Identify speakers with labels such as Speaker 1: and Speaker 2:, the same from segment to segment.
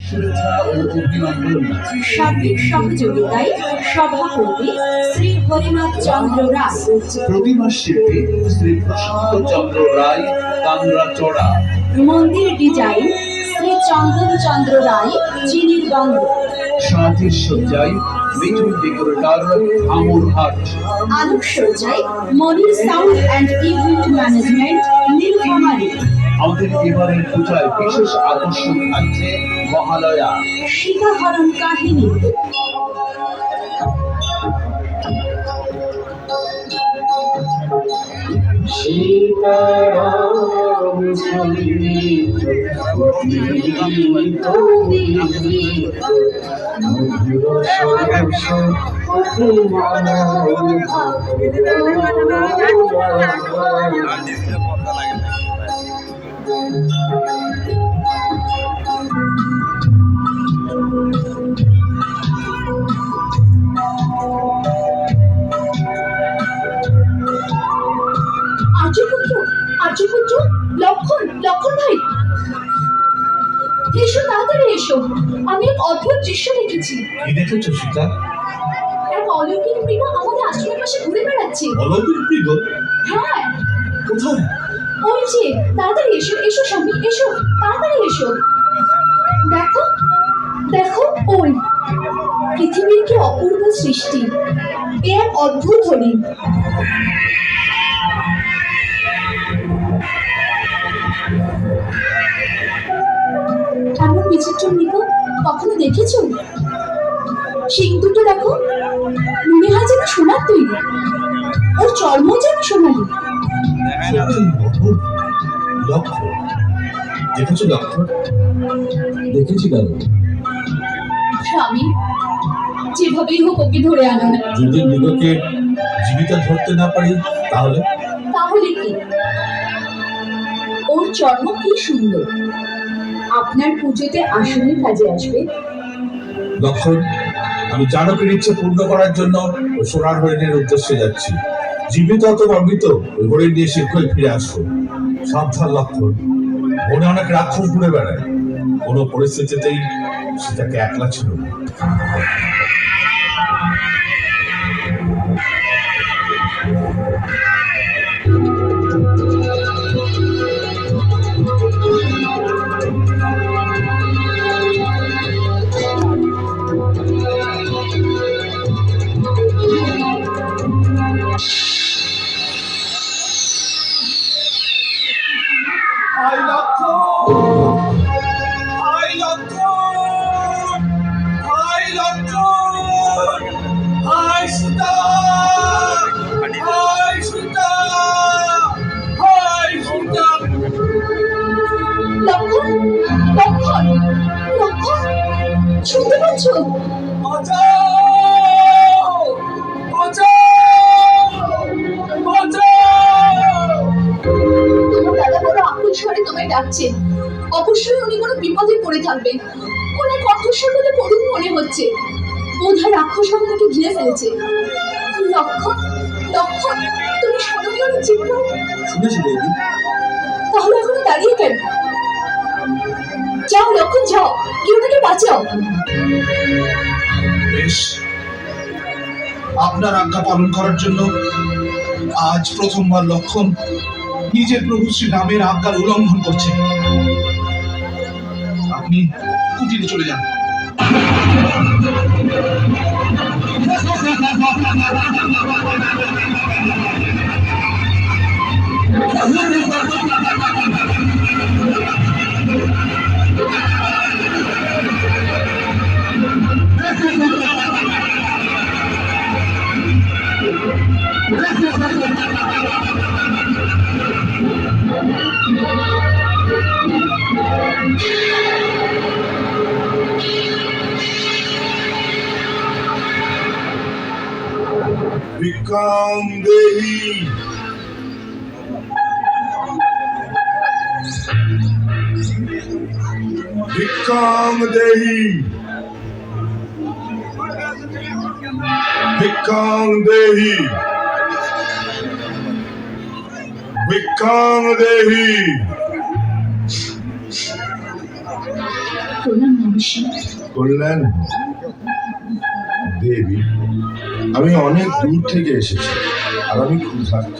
Speaker 1: শুভেচ্ছা ও অভিনন্দন।
Speaker 2: সার্বিক সহযোগিতায় সভাপতি শ্রী হরিনাথ চন্দ্র রায়,
Speaker 1: প্রতিমা শিল্পী শ্রী প্রশান্ত চন্দ্র রায়, কাংড়াচড়া।
Speaker 2: মন্দির ডিজাইন শ্রী চন্দন চন্দ্র রায়, চিনিরগঞ্জ।
Speaker 1: সাজির সজ্জায় মিঠুন ডেকোরেটর, আমুরহাট।
Speaker 2: আলোকসজ্জায় Monir sound and event management, Nilphamari.
Speaker 1: আমাদের এবারের পূজায় বিশেষ আকর্ষণ থাকছে মহালয়া,
Speaker 2: সীতাহরণ কাহিনী।
Speaker 3: সীতারাম সঙ্গীত মধুর সরস
Speaker 2: আর্যপুত্র, লক্ষণ ভাই, এসো তাড়াতাড়ি এসো। আমি এক অদ্ভুত দৃশ্য দেখেছি।
Speaker 4: কি দেখেছো সীতা?
Speaker 2: এক অলৌকিক মৃগ আমাদের আশ্রমের পাশে ঘুরে বেড়াচ্ছে।
Speaker 4: অলৌকিক মৃগ?
Speaker 2: হ্যাঁ,
Speaker 4: কোথায়?
Speaker 2: ওই যে, তাড়াতাড়ি এসো এসো স্বামী, এসো তাড়াতাড়ি এসো। দেখো দেখো, ওই পৃথিবীর কি অপূর্ব সৃষ্টি! এ এক অদ্ভুত হরিণ। এমন বিচিত্র মৃগ কখনো দেখেছো? শিং দুটো দেখো, মনে হয় যেন সোনার তৈরি। ওর চর্ম যেন সোনালি।
Speaker 4: লক্ষ্য দেখেছো? লক্ষ্য
Speaker 3: দেখেছি কেন?
Speaker 2: স্বামী, যেভাবেই হোক ওকে ধরে আনো না।
Speaker 4: যদি মৃগকে জীবিত ধরতে না পারি তাহলে?
Speaker 2: তাহলে কি? ওর চর্ম কি সুন্দর, আপনার পুজোতে আসলে কাজে আসবে।
Speaker 4: লক্ষণ, আমি জানকের ইচ্ছে পূর্ণ করার জন্য ওই সোনার হরিণের উদ্দেশ্যে যাচ্ছি। জীবিত অথবা মৃত ওই হরিণ নিয়ে শীঘ্রই ফিরে আসবো। সাবধান লক্ষণ, বনে অনেক রাক্ষস ঘুরে বেড়ায়। কোনো পরিস্থিতিতেই সেটাকে একলা ছিল না।
Speaker 2: লক্ষণ, লক্ষণ, লক্ষণ, শুনতে পাচ্ছ? তোমার দাদা বড় আকুল স্বরে তোমায় ডাকছেন। অবশ্যই উনি কোনো বিপদে পড়ে থাকবেন। ওনার কণ্ঠস্বর বলে করুণ মনে হচ্ছে। বোধহয় রাক্ষস তাকে ঘিরে ফেলেছে। লক্ষণ, লক্ষণ, তুমি শোনোনি ওনার চিৎকার?
Speaker 4: শুনেছি বৌদি।
Speaker 2: তাহলে এখনো দাঁড়িয়ে কেন? যাও লক্ষণ, যাও, কেউ ওনাকে বাঁচাও।
Speaker 5: বেশ, আপনার আজ্ঞা পালন করার জন্য আজ প্রথমবার লক্ষণ নিজের প্রভু শ্রী রামের আজ্ঞার উল্লঙ্ঘন করছে। আপনি কুটিরে চলে যান।
Speaker 6: Vikram Dehi. Vikram Dehi. Vikram Dehi. Vikram Dehi.
Speaker 2: প্রণাম। মহর্ষি।
Speaker 6: কল্যাণ দেবী, আমি অনেক দূর থেকে এসেছি আর আমি ক্ষুধার্ত।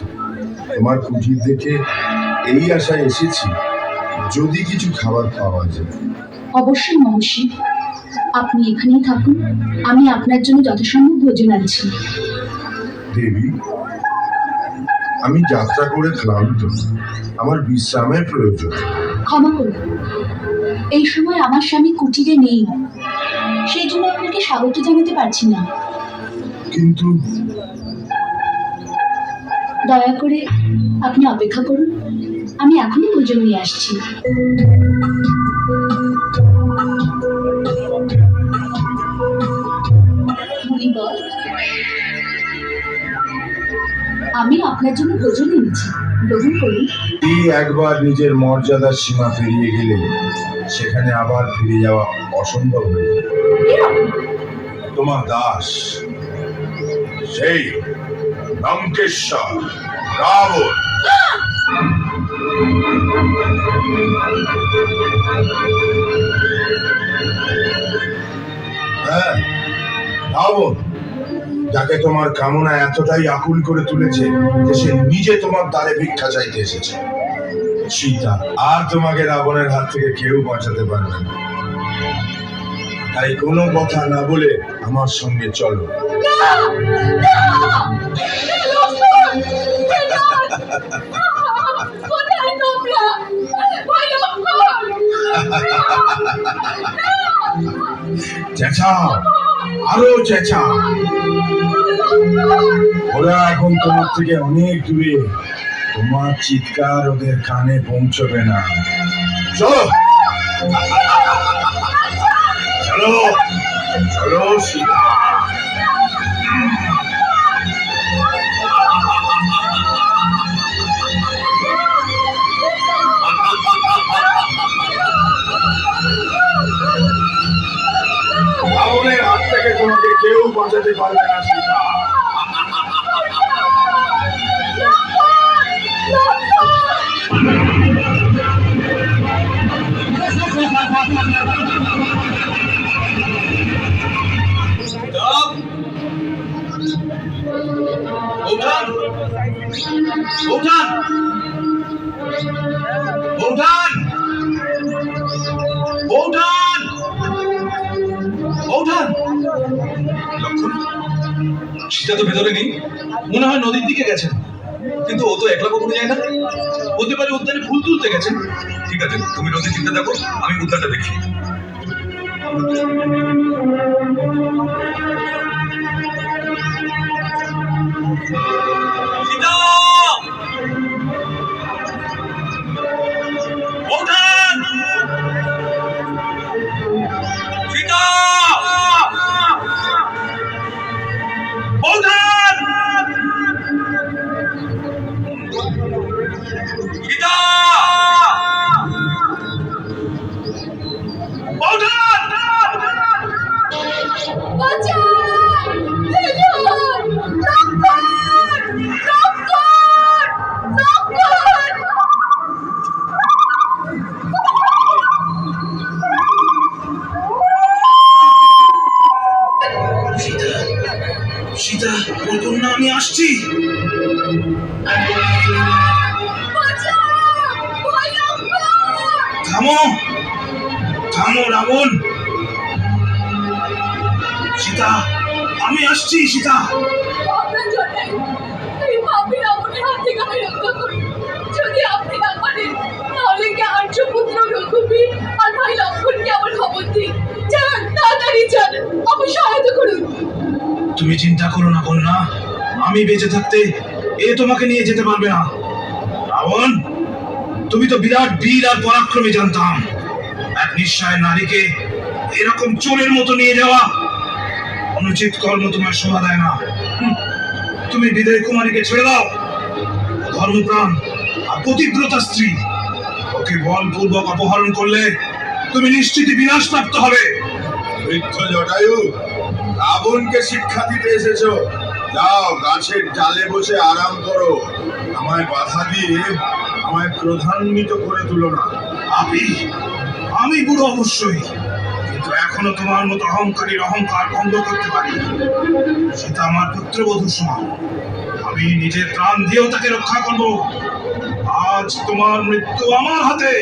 Speaker 6: তোমার কুটির দেখে এই আশায় এসেছি যদি কিছু খাবার পাওয়া যায়।
Speaker 2: অবশ্যই মহর্ষি, আপনি এখানেই থাকুন, আমি আপনার জন্য যথাসম্ভব ভোজন আনছি।
Speaker 6: দেবী, আমি যাত্রা করে ক্লান্ত, আমার বিশ্রামের প্রয়োজন।
Speaker 2: ক্ষমা করুন, এই সময় আমার স্বামী কুটিরে নেই, সেই জন্য আপনাকে স্বাগত জানাতে পারছি না।
Speaker 6: কিন্তু
Speaker 2: দয়া করে আপনি অপেক্ষা করুন, আমি এখনই ভোজন নিয়ে আসছি। মুনিবর, আমি আপনার জন্য ভোজন এনেছি, গ্রহণ করুন।
Speaker 6: এই একবার নিজের মর্যাদার সীমা পেরিয়ে গেলে সেখানে আবার ফিরে যাওয়া অসম্ভব হয়ে যাবে। তোমার দাস, সেই লঙ্কেশ্বর রাবণ। হ্যাঁ, রাবণ, যাকে তোমার কামনা এতটাই আকুল করে তুলেছে যে সে নিজে তোমার দ্বারে ভিক্ষা চাইতে এসেছে। সীতা, আর তোমাকে রাবণের হাত থেকে কেউ বাঁচাতে পারবে না। তাই কোনো কথা না বলে আমার সঙ্গে চলো। চেঁচাও, আরো চেঁচাও। ওরা এখন তোমার থেকে অনেক দূরে, তোমার চিৎকার ওদের কানে পৌঁছবে না। চলো চলো চলো সীতা। রাবণের হাত থেকে তোমাকে কেউ বাঁচাতে পারবে না সীতা।
Speaker 5: বৌঠান, বৌঠান, বৌঠান, বৌঠান। লক্ষণ, সীতা তো ভেতরে নেই, মনে হয় নদীর দিকে গেছেন। কিন্তু ও তো একলা কখনো যায় না, হতে পারে উদ্যানে ফুল তুলতে গেছেন। ঠিক আছে, তুমি নদীর চিন্তা দেখো, আমি উদ্যানটা দেখি। সীতা! বৌঠান! সীতা! বৌঠান! সীতা! বৌঠান! সীতা, বলুন না আমি আসছি। থামো, থামো রাবণ। সীতা, আমি আসছি। সীতা,
Speaker 2: আপনার জন্যই এই পাপী রাবণের হাত থেকে আমি রক্ষা করি। যদি আপনি না পারেন তাহলে কি আর্য পুত্র রঘুবীর আর ভাই লক্ষণকে আমার খবর দিন। যান, তাড়াতাড়ি যান, আমাকে সহায়তা করুন।
Speaker 5: তুমি চিন্তা করো না কন্যা, আমি বেঁচে থাকতে এ তোমাকে নিয়ে যেতে পারবে না। রাবণ, তুমি তো বিরাট বীর আর পরাক্রমী জানতাম। এক নিঃস্বায় নারীকে এরকম চোরের মতো নিয়ে যাওয়া অনুচিত কর্ম তোমার শোভা দেয় না। তুমি বিদয় কুমারীকে ছেড়ে দাও। ধর্মপ্রাণ আর পতিব্রতা স্ত্রী, ওকে বলপূর্বক অপহরণ করলে তুমি নিশ্চিতই বিনাশ প্রাপ্ত হবে।
Speaker 6: বৃদ্ধ জটায়ু, রাবণকে শিক্ষা দিতে এসেছো, যাও গাছের ডালে বসে আরাম করো। আমায় বাধা দিয়ে আমায় প্রধান্বিত করে তুলো না।
Speaker 5: আমি বুড়ো অবশ্যই, কিন্তু এখনো তোমার মতো অহংকারীর অহংকার ভঙ্গ করতে পারি। সেটা আমার পুত্রবধূ সমান। আমি নিজের প্রাণ দিয়েও তাকে রক্ষা করব। আজ তোমার মৃত্যু আমার হাতে।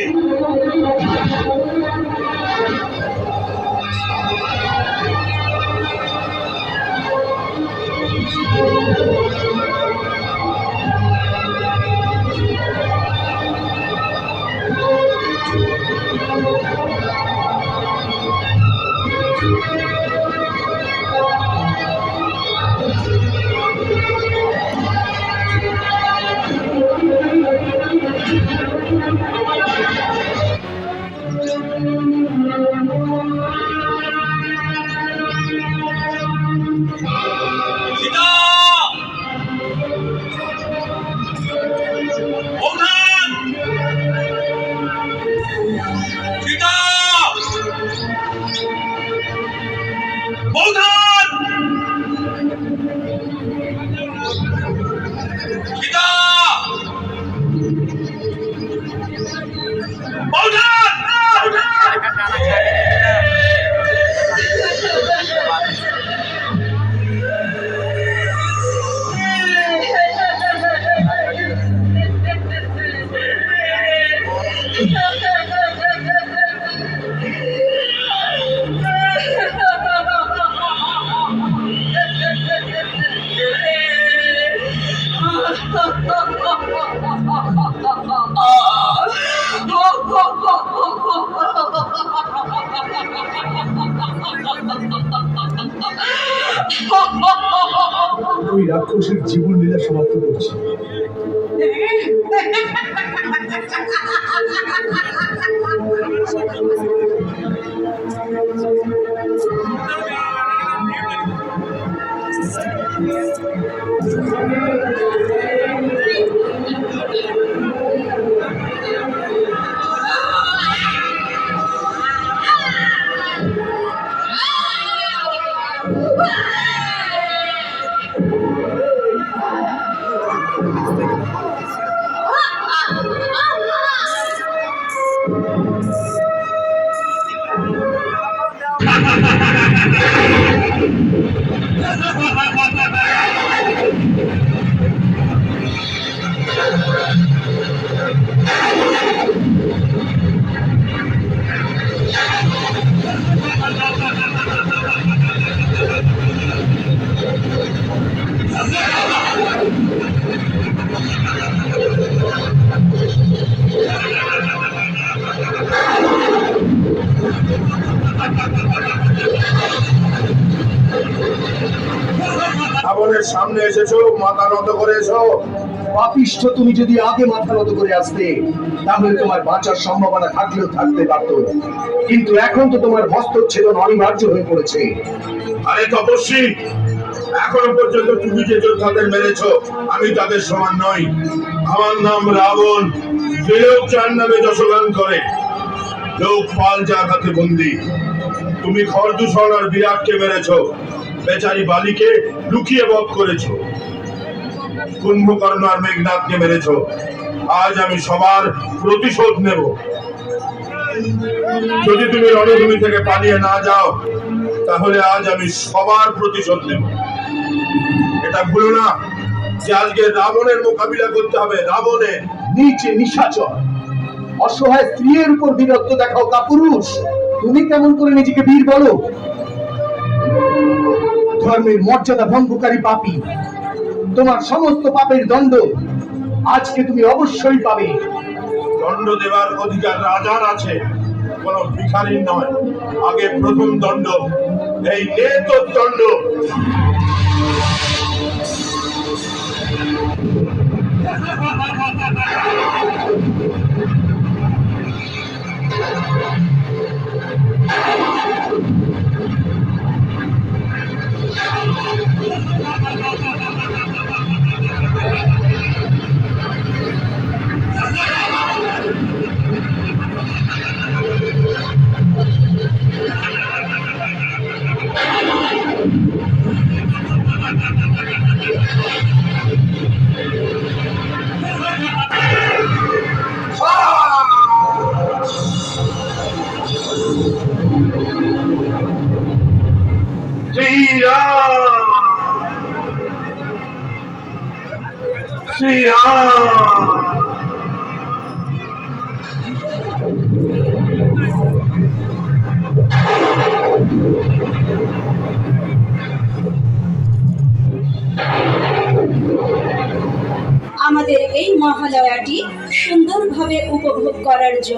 Speaker 7: সীতা! বৌঠান! সীতা! বৌঠান! সীতা! বৌঠান!
Speaker 3: ওই রাক্ষসের জীবন লীলা সমাপ্ত করছি।
Speaker 6: রাবণের সামনে এসেছো, মাথা নত করে এসো।
Speaker 1: পাপিষ্ঠ, তুমি যদি আগে মাথা নত করে আসতে তাহলে তোমার বাঁচার সম্ভাবনা থাকলেও থাকতে পারত, কিন্তু এখন তো তোমার হস্তচ্ছেদন অনিবার্য হয়ে পড়েছে।
Speaker 6: আরে তপস্বী, এখনো পর্যন্ত তুমি যে যোদ্ধাদের মেরেছো আমি তাদের সমান নই। আমার নাম রাবণ, যে লোক চার নামে যশগান করে, লোকপাল যার হাতে বন্দি। তুমি খরদূষণ আর বিরাটকে মেরেছো, বেচারি বালিকে লুকিয়ে বধ করেছো, কুম্ভকর্ণ আর মেঘনাথকে মেরেছো। আজ আমি সবার প্রতিশোধ নেব। যদি তুমি রণভূমি থেকে পালিয়ে না যাও তাহলে আজ আমি সবার প্রতিশোধ নেব। এটা ভুলো না যে আজকে রাবণের মোকাবিলা করতে হবে। রাবণের
Speaker 1: নিচে নিশাচর, অসহায় স্ত্রীর উপর বীরত্ব দেখাও কাপুরুষ। তুমি কেমন করে নিজেকে বীর বলো? ধর্মের মর্যাদা ভঙ্গকারী পাপী, তোমার সমস্ত পাপের দণ্ড আজকে তুমি অবশ্যই পাবে।
Speaker 6: দণ্ড দেওয়ার অধিকার রাজার আছে, কোন ভিখারির নয়। আগে প্রথম দণ্ড, এই নে তোর দণ্ড।
Speaker 8: আমাদের এই মহালয়াটি সুন্দরভাবে উপভোগ করার জন্য